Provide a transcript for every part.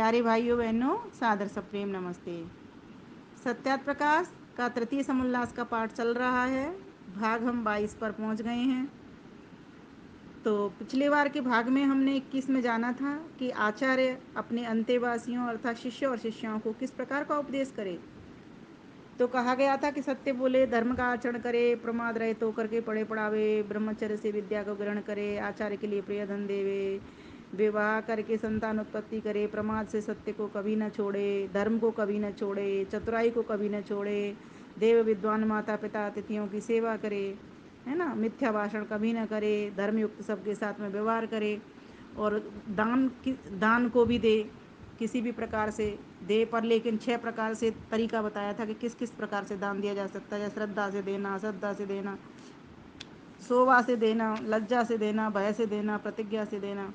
प्यारे भाइयों बहनों, सादर सप्रेम नमस्ते। सत्यात प्रकाश का तृतीय समुल्लास का पाठ चल रहा है। भाग हम 22 पर पहुंच गए हैं। तो पिछले बार के भाग में हमने 21 में जाना था कि आचार्य अपने अंतेवासियों अर्थात शिष्य और शिष्याओं को किस प्रकार का उपदेश करे। तो कहा गया था कि सत्य बोले, धर्म का आचरण करे, प्रमाद रहित होकर के पढ़े पढ़ावे, ब्रह्मचर्य से विद्या को ग्रहण करे, आचार्य के लिए प्रिय धन देवे, विवाह करके संतान उत्पत्ति करे, प्रमाद से सत्य को कभी न छोड़े, धर्म को कभी न छोड़े, चतुराई को कभी न छोड़े, देव विद्वान माता पिता अतिथियों की सेवा करे, है ना, मिथ्या भाषण कभी न करे, धर्मयुक्त सबके साथ में व्यवहार करे, और दान को भी दे, किसी भी प्रकार से दे, पर लेकिन 6 प्रकार से तरीका बताया था कि किस किस प्रकार से दान दिया जा सकता है। श्रद्धा से देना, श्रद्धा से देना, शोभा से देना, लज्जा से देना, भय से देना, प्रतिज्ञा से देना,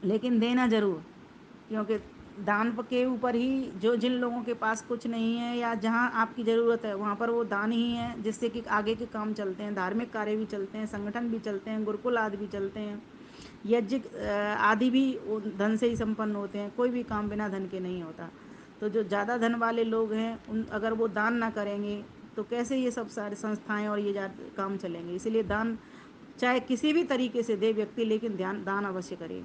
लेकिन देना जरूर, क्योंकि दान के ऊपर ही जो जिन लोगों के पास कुछ नहीं है या जहाँ आपकी ज़रूरत है वहाँ पर वो दान ही है जिससे कि आगे के काम चलते हैं, धार्मिक कार्य भी चलते हैं, संगठन भी चलते हैं, गुरुकुल आदि भी चलते हैं, यज्ञ आदि भी धन से ही संपन्न होते हैं। कोई भी काम बिना धन के नहीं होता। तो जो ज़्यादा धन वाले लोग हैं उन अगर वो दान ना करेंगे तो कैसे ये सब सारी संस्थाएं और ये काम चलेंगे। इसीलिए दान चाहे किसी भी तरीके से दे व्यक्ति, लेकिन दान अवश्य करे,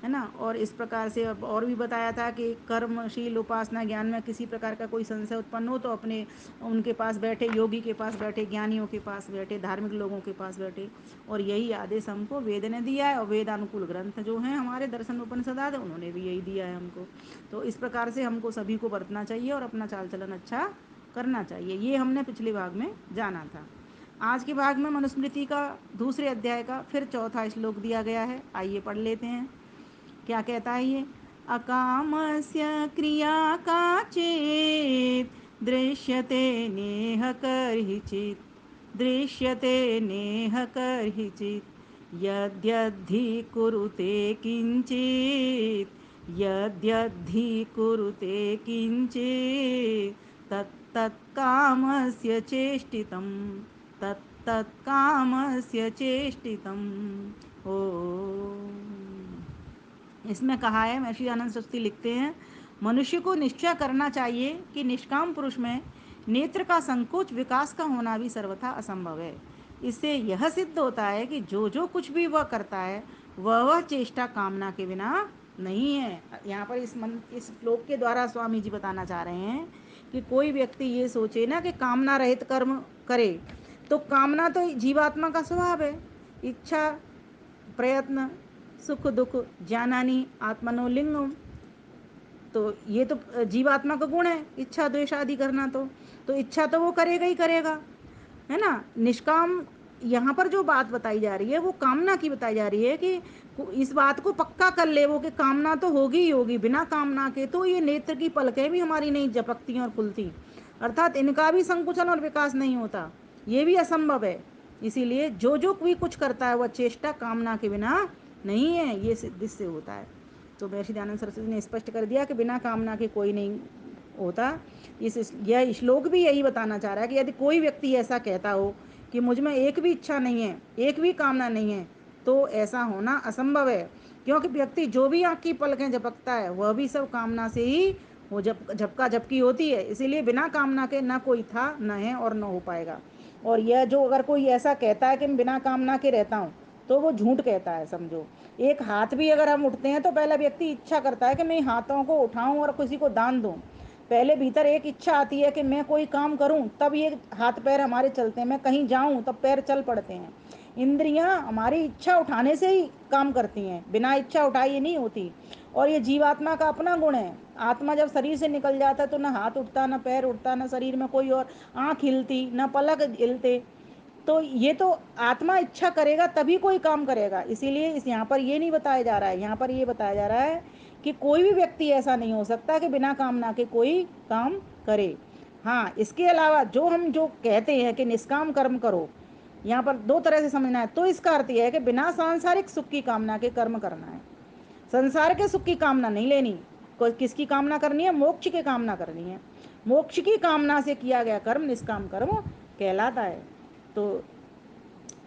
है ना। और इस प्रकार से अब और भी बताया था कि कर्मशील उपासना ज्ञान में किसी प्रकार का कोई संशय उत्पन्न हो तो अपने उनके पास बैठे, योगी के पास बैठे, ज्ञानियों के पास बैठे, धार्मिक लोगों के पास बैठे। और यही आदेश हमको वेद ने दिया है, और वेदानुकूल ग्रंथ जो हैं हमारे दर्शन उपनिषद आदि उन्होंने भी यही दिया है हमको। तो इस प्रकार से हमको सभी को बरतना चाहिए और अपना चाल चलन अच्छा करना चाहिए। ये हमने पिछले भाग में जाना था। आज के भाग में मनुस्मृति का दूसरे अध्याय का फिर चौथा श्लोक दिया गया है। आइए पढ़ लेते हैं। क्या कहता है ये? अकामस्य क्रिया काचित् दृश्यते नेह कर्हिचित्, दृश्यते नेह कर्हिचित्, यद्यद्धि कुरुते किंचित्, यद्यद्धि कुरुते किंचित्, तत्तत्कामस्य चेष्टितं, तत्तत्कामस्य चेष्टितम्। ओम। इसमें कहा है, महर्षि आनंद सरस्वती लिखते हैं, मनुष्य को निश्चय करना चाहिए कि निष्काम पुरुष में नेत्र का संकोच विकास का होना भी सर्वथा असंभव है। इससे यह सिद्ध होता है कि जो जो कुछ भी वह करता है वह चेष्टा कामना के बिना नहीं है। यहाँ पर इस श्लोक के द्वारा स्वामी जी बताना चाह रहे हैं कि कोई व्यक्ति ये सोचे ना कि कामना रहित कर्म करे, तो कामना तो जीवात्मा का स्वभाव है। इच्छा, प्रयत्न, सुख दुख ज्ञानानि आत्मनो लिंगम, तो ये तो जीवात्मा का गुण है, इच्छा द्वेष आदि करना। तो इच्छा तो वो करेगा ही करेगा, है ना। निष्काम यहाँ पर जो बात बताई जा रही है वो कामना की बताई जा रही है कि इस बात को पक्का कर ले वो कि कामना तो होगी ही होगी। बिना कामना के तो ये नेत्र की पलकें भी हमारी नहीं झपकती और खुलती, अर्थात इनका भी संकुचन और विकास नहीं होता, ये भी असंभव है। इसीलिए जो जो भी कुछ करता है वह चेष्टा कामना के बिना नहीं है, ये सिद्ध से होता है। तो महर्षि दयानंद सरस्वती ने स्पष्ट कर दिया कि बिना कामना के कोई नहीं होता। यह श्लोक भी यही बताना चाह रहा है कि यदि कोई व्यक्ति ऐसा कहता हो कि मुझ में एक भी इच्छा नहीं है, एक भी कामना नहीं है, तो ऐसा होना असंभव है। क्योंकि व्यक्ति जो भी आँख की पलकें झपकता है वह भी सब कामना से ही वो झपका झपकी होती है। इसीलिए बिना कामना के ना कोई था, न है और न हो पाएगा। और यह जो अगर कोई ऐसा कहता है कि मैं बिना कामना के रहता हूँ, तो वो झूठ कहता है, समझो। एक हाथ भी अगर हम उठते हैं तो पहला व्यक्ति इच्छा करता है कि मैं हाथों को उठाऊं और किसी को दान दूं। पहले भीतर एक इच्छा आती है कि मैं कोई काम करूं, तब ये हाथ पैर हमारे चलते हैं। मैं कहीं जाऊं तब पैर चल पड़ते हैं। इंद्रियां हमारी इच्छा उठाने से ही काम करती हैं, बिना इच्छा उठाए ये नहीं होती। और ये जीवात्मा का अपना गुण है। आत्मा जब शरीर से निकल जाता है तो ना हाथ उठता, ना पैर उठता, ना शरीर में कोई और आँख हिलती, ना पलक हिलते। तो ये तो आत्मा इच्छा करेगा तभी कोई काम करेगा। इसीलिए इस यहाँ पर ये नहीं बताया जा रहा है, यहाँ पर ये बताया जा रहा है कि कोई भी व्यक्ति ऐसा नहीं हो सकता कि बिना कामना के कोई काम करे। हाँ, इसके अलावा जो कहते हैं कि निष्काम कर्म करो, यहाँ पर दो तरह से समझना है। तो इसका अर्थ यह है कि बिना सांसारिक सुख की कामना के कर्म करना है। संसार के सुख की कामना नहीं लेनी। किसकी कामना करनी है? मोक्ष की कामना करनी है। मोक्ष की कामना से किया गया कर्म निष्काम कर्म कहलाता है। तो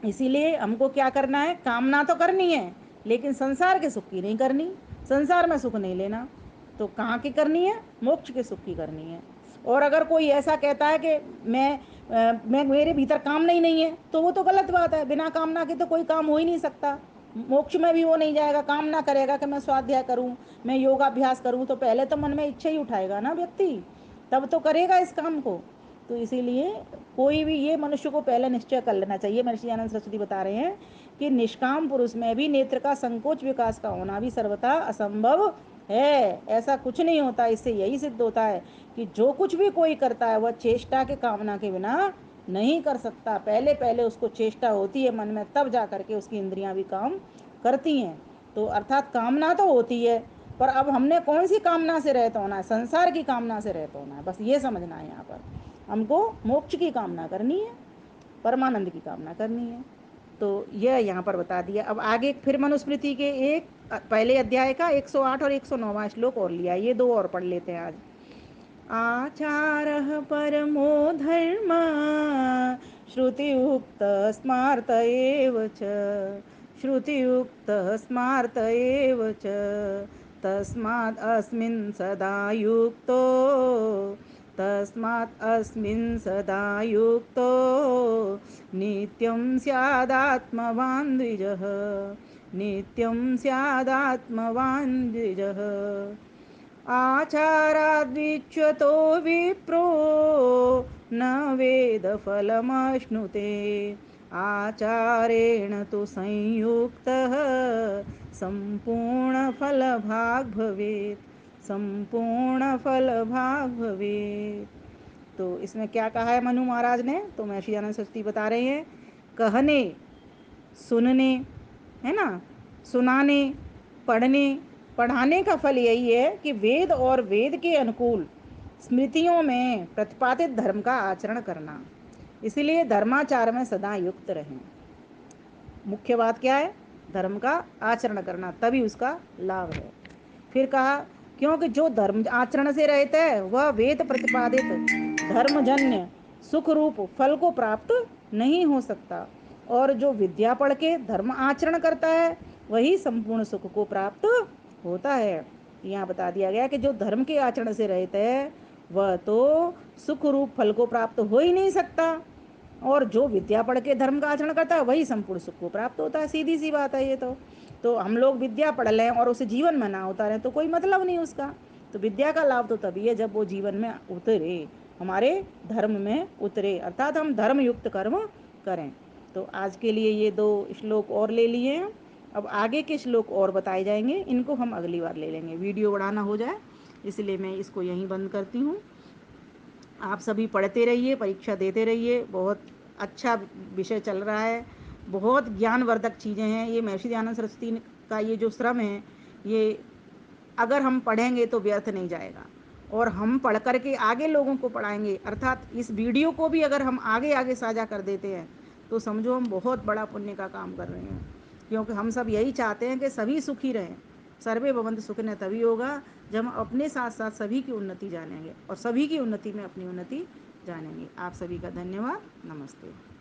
इसीलिए हमको क्या करना है? कामना तो करनी है, लेकिन संसार के सुख की नहीं करनी, संसार में सुख नहीं लेना। तो कहाँ की करनी है? मोक्ष के सुख की करनी है। और अगर कोई ऐसा कहता है कि मैं मेरे भीतर कामना ही नहीं है, तो वो तो गलत बात है। बिना कामना के तो कोई काम हो ही नहीं सकता। मोक्ष में भी वो नहीं जाएगा। कामना करेगा कि मैं स्वाध्याय करूं, मैं योगाभ्यास करूं, तो पहले तो मन में इच्छा ही उठाएगा ना व्यक्ति, तब तो करेगा इस काम को। तो इसीलिए कोई भी ये मनुष्य को पहले निश्चय कर लेना चाहिए। महर्षि आनंद सरस्वती बता रहे हैं कि निष्काम पुरुष में भी नेत्र का संकोच विकास का होना भी सर्वथा असंभव है। ऐसा कुछ नहीं होता। इससे यही सिद्ध होता है कि जो कुछ भी कोई करता है वह चेष्टा के कामना के बिना नहीं कर सकता। पहले पहले उसको चेष्टा होती है मन में, तब जा करके उसकी इंद्रियां भी काम करती हैं। तो अर्थात कामना तो होती है, पर अब हमने कौन सी कामना से रहता होना है? संसार की कामना से रहता होना है। बस ये समझना है। यहाँ पर हमको मोक्ष की कामना करनी है, परमानंद की कामना करनी है। तो यह यहाँ पर बता दिया। अब आगे फिर मनुस्मृति के एक पहले अध्याय का 108 और 109वां श्लोक और लिया। ये दो और पढ़ लेते हैं आज। आचारः परमो धर्म श्रुतियुक्तः स्मार्त एव च, श्रुतियुक्तः स्मार्त एव च, तस्मात् अस्मिन् सदा युक्तो, तस्मात् अस्मिन् सदा युक्तो नित्यं स्यादात्मवान् द्विजः, नित्यं स्यादात्मवान् द्विजः। आचाराद्विच्यतो विप्रो न वेदफलमश्नुते, आचारेण तु संयुक्तः सम्पूर्णफलभाग् भवेत्, सम्पूर्णफलभाग् भवेत्। तो इसमें क्या कहा है मनु महाराज ने? तो महर्षि आनंद सरस्वती बता रहे हैं, कहने, सुनने, है ना, सुनाने, पढ़ने, पढ़ाने का फल यही है कि वेद और वेद के अनुकूल स्मृतियों में प्रतिपादित धर्म का आचरण करना। इसलिए धर्माचार में सदा युक्त रहें। मुख्य बात क्या है? धर्म का आचरण करना, तभी उसका लाभ है। फिर कहा, क्योंकि जो धर्म आचरण से रहता है वह वेद प्रतिपादित धर्मजन्य सुख रूप फल को प्राप्त नहीं हो सकता, और जो विद्या पढ़ के धर्म आचरण करता है वही संपूर्ण सुख को प्राप्त होता है। यहाँ बता दिया गया कि जो धर्म के आचरण से रहता है वह तो सुख रूप फल को प्राप्त हो ही नहीं सकता, और जो विद्या पढ़ के धर्म का आचरण करता है वही संपूर्ण सुख को प्राप्त होता है। सीधी सी बात है ये तो हम लोग विद्या पढ़ लें और उसे जीवन में ना उतारें तो कोई मतलब नहीं उसका। तो विद्या का लाभ तो तभी है जब वो जीवन में उतरे, हमारे धर्म में उतरे, अर्थात हम धर्म युक्त कर्म करें। तो आज के लिए ये दो श्लोक और ले लिए हैं। अब आगे के श्लोक और बताए जाएंगे, इनको हम अगली बार ले लेंगे। वीडियो बढ़ाना हो जाए इसलिए मैं इसको यहीं बंद करती हूँ। आप सभी पढ़ते रहिए, परीक्षा देते रहिए। बहुत अच्छा विषय चल रहा है, बहुत ज्ञानवर्धक चीज़ें हैं ये। महर्षि दयानंद सरस्वती का ये जो श्रम है, ये अगर हम पढ़ेंगे तो व्यर्थ नहीं जाएगा, और हम पढ़ करके आगे लोगों को पढ़ाएंगे, अर्थात इस वीडियो को भी अगर हम आगे आगे साझा कर देते हैं तो समझो हम बहुत बड़ा पुण्य का काम कर रहे हैं। क्योंकि हम सब यही चाहते हैं कि सभी सुखी रहें। सर्वे भवन्तु सुखिनः तभी होगा जब हम अपने साथ साथ सभी की उन्नति जानेंगे और सभी की उन्नति में अपनी उन्नति जानेंगे। आप सभी का धन्यवाद। नमस्ते।